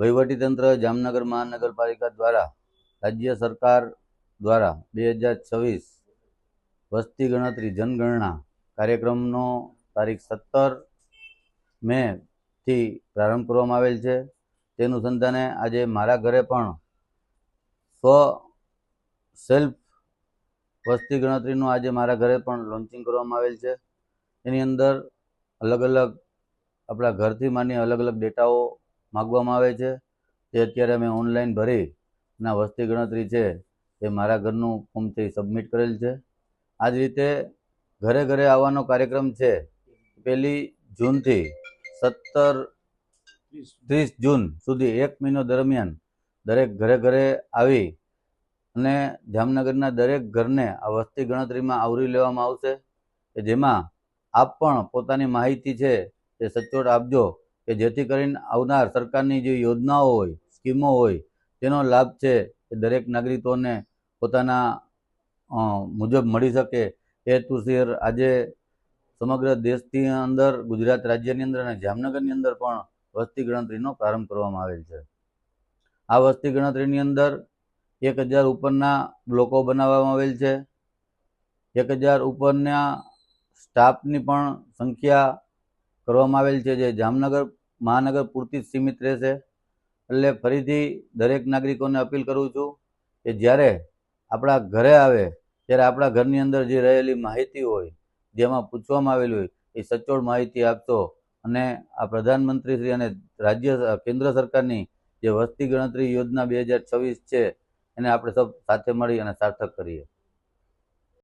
વહીવટીતંત્ર જામનગર મહાનગરપાલિકા દ્વારા રાજ્ય સરકાર દ્વારા 2026 વસ્તી ગણતરી જનગણના કાર્યક્રમનો તારીખ 17 મે થી પ્રારંભ કરવામાં આવેલ છે। તે અનુસંધાને આજે મારા ઘરે પણ સેલ્ફ વસ્તી ગણતરીનું આજે મારા ઘરે પણ લોન્ચિંગ કરવામાં આવેલ છે। એની અંદર અલગ અલગ આપણા ઘરથી માંડી અલગ અલગ ડેટાઓ માગવામાં આવે છે। તે અત્યારે અમે ઓનલાઈન ભરી અને વસ્તી ગણતરી છે એ મારા ઘરનું ફોર્મથી સબમિટ કરેલ છે। આ જ રીતે ઘરે ઘરે આવવાનો કાર્યક્રમ છે। 1 જૂનથી 30 જૂન સુધી 1 મહિનો દરમિયાન દરેક ઘરે ઘરે આવી અને જામનગરના દરેક ઘરને આ વસ્તી ગણતરીમાં આવરી લેવામાં આવશે કે જેમાં આપ પણ પોતાની માહિતી છે તે સચોટ આપજો કે જેથી કરીને આવનાર સરકારની જે યોજનાઓ હોય, સ્કીમો હોય તેનો લાભ છે એ દરેક નાગરિકોને પોતાના મુજબ મળી શકે। એ હેતુસર આજે સમગ્ર દેશની અંદર, ગુજરાત રાજ્યની અંદર અને જામનગરની અંદર પણ વસ્તી ગણતરીનો પ્રારંભ કરવામાં આવેલ છે। આ વસ્તી ગણતરીની અંદર 1000 ઉપરના બ્લોકો બનાવવામાં આવેલ છે। 1000 ઉપરના સ્ટાફની પણ સંખ્યા કરવામાં આવેલ છે, જે જામનગર મહાનગર પૂરતી જ સીમિત રહેશે। એટલે ફરીથી દરેક નાગરિકોને અપીલ કરું છું કે જ્યારે આપણા ઘરે આવે ત્યારે આપણા ઘરની અંદર જે રહેલી માહિતી હોય, જેમાં પૂછવામાં આવેલી હોય એ સચોટ માહિતી આપશો અને આ પ્રધાનમંત્રી શ્રી અને કેન્દ્ર સરકારની જે વસ્તી ગણતરી યોજના 2026 છે એને આપણે સૌ સાથે મળી અને સાર્થક કરીએ।